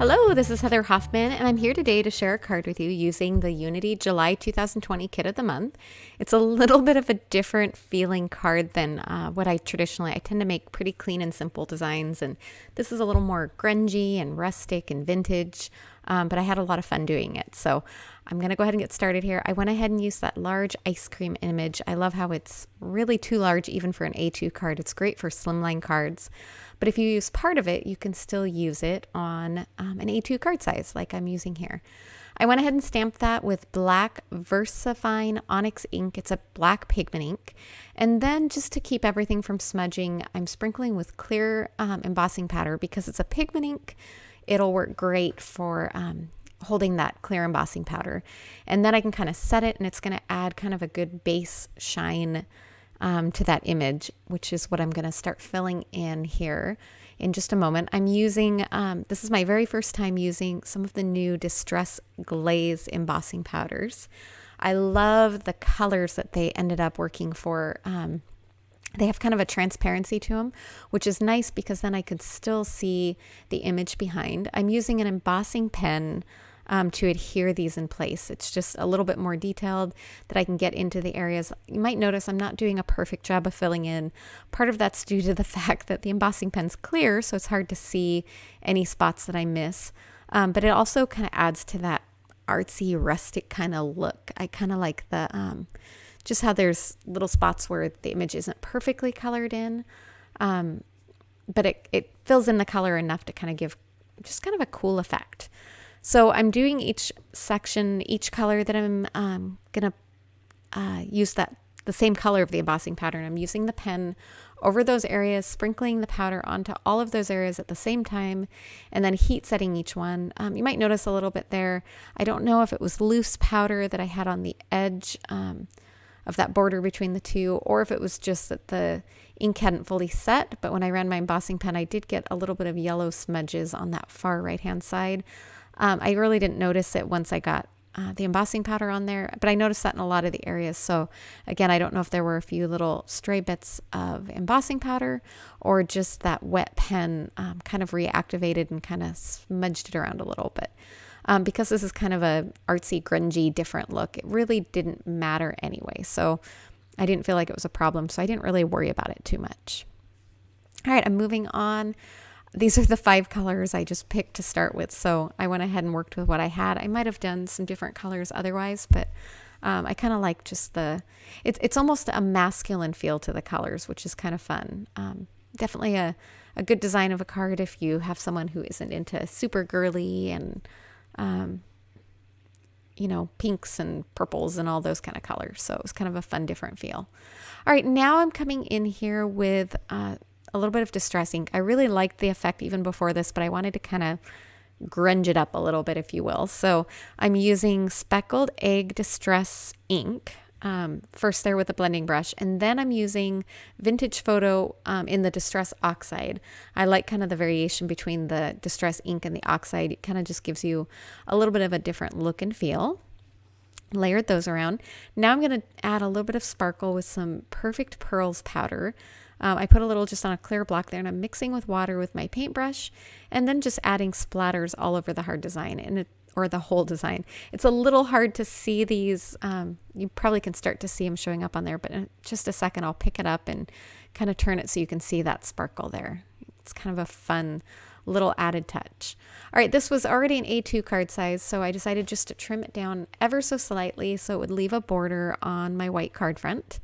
Hello, this is Heather Hoffman, and I'm here today to share a card with you using the Unity July 2020 Kit of the Month. It's a little bit of a different feeling card than what I tend to make pretty clean and simple designs, and this is a little more grungy and rustic and vintage, but I had a lot of fun doing it. So I'm going to go ahead and get started here. I went ahead and used that large ice cream image. I love how it's really too large even for an A2 card. It's great for slimline cards. But if you use part of it, you can still use it on an A2 card size like I'm using here. I went ahead and stamped that with black VersaFine Onyx ink. It's a black pigment ink. And then just to keep everything from smudging, I'm sprinkling with clear embossing powder because it's a pigment ink. It'll work great for holding that clear embossing powder. And then I can kind of set it, and it's going to add kind of a good base shine to that image, which is what I'm going to start filling in here in just a moment. I'm using, this is my very first time using some of the new Distress Glaze embossing powders. I love the colors that they ended up working for. They have kind of a transparency to them, which is nice because then I could still see the image behind. I'm using an embossing pen to adhere these in place. It's just a little bit more detailed that I can get into the areas. You might notice I'm not doing a perfect job of filling in. Part of that's due to the fact that the embossing pen's clear, so it's hard to see any spots that I miss. But it also kind of adds to that artsy, rustic kind of look. I kind of like the just how there's little spots where the image isn't perfectly colored in, but it fills in the color enough to kind of give just kind of a cool effect. So I'm doing each section, each color that I'm going to use the same color of the embossing powder. And I'm using the pen over those areas, sprinkling the powder onto all of those areas at the same time, and then heat setting each one. You might notice a little bit there. I don't know if it was loose powder that I had on the edge of that border between the two, or if it was just that the ink hadn't fully set. But when I ran my embossing pen, I did get a little bit of yellow smudges on that far right-hand side. I really didn't notice it once I got the embossing powder on there, but I noticed that in a lot of the areas. So again, I don't know if there were a few little stray bits of embossing powder or just that wet pen kind of reactivated and kind of smudged it around a little bit. Because this is kind of a artsy, grungy, different look, it really didn't matter anyway. So I didn't feel like it was a problem, so I didn't really worry about it too much. All right, I'm moving on. These are the 5 colors I just picked to start with, so I went ahead and worked with what I had. I might have done some different colors otherwise, but I kind of like just it's almost a masculine feel to the colors, which is kind of fun. Definitely a good design of a card if you have someone who isn't into super girly and pinks and purples and all those kind of colors. So it was kind of a fun, different feel. All right, now I'm coming in here with a little bit of Distress ink. I really liked the effect even before this, but I wanted to kind of grunge it up a little bit, if you will. So I'm using Speckled Egg Distress ink first there with a blending brush, and then I'm using Vintage Photo in the Distress Oxide. I like kind of the variation between the Distress ink and the Oxide. It kind of just gives you a little bit of a different look and feel. Layered those around. Now I'm going to add a little bit of sparkle with some Perfect Pearls powder. I put a little just on a clear block there, and I'm mixing with water with my paintbrush, and then just adding splatters all over the hard design or the whole design. It's a little hard to see these. You probably can start to see them showing up on there, but in just a second I'll pick it up and kind of turn it so you can see that sparkle there. It's kind of a fun little added touch. All right, this was already an A2 card size, so I decided just to trim it down ever so slightly so it would leave a border on my white card front.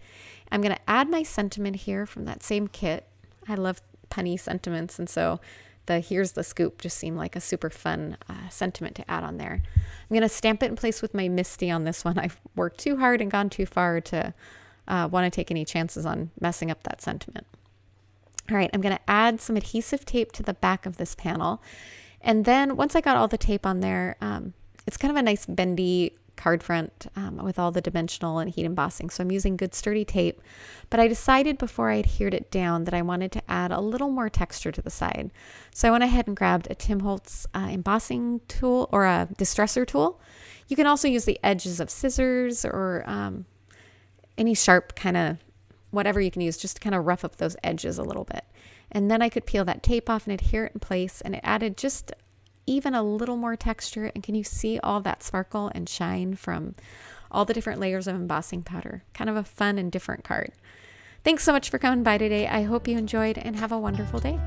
I'm going to add my sentiment here from that same kit. I love punny sentiments, and so the Here's the Scoop just seemed like a super fun sentiment to add on there. I'm going to stamp it in place with my Misty on this one. I've worked too hard and gone too far to want to take any chances on messing up that sentiment. All right, I'm going to add some adhesive tape to the back of this panel. And then once I got all the tape on there, it's kind of a nice bendy card front with all the dimensional and heat embossing. So I'm using good sturdy tape, but I decided before I adhered it down that I wanted to add a little more texture to the side. So I went ahead and grabbed a Tim Holtz embossing tool or a distresser tool. You can also use the edges of scissors or any sharp kind of whatever you can use just to kind of rough up those edges a little bit. And then I could peel that tape off and adhere it in place, and it added just even a little more texture. And can you see all that sparkle and shine from all the different layers of embossing powder? Kind of a fun and different card. Thanks so much for coming by today. I hope you enjoyed and have a wonderful day.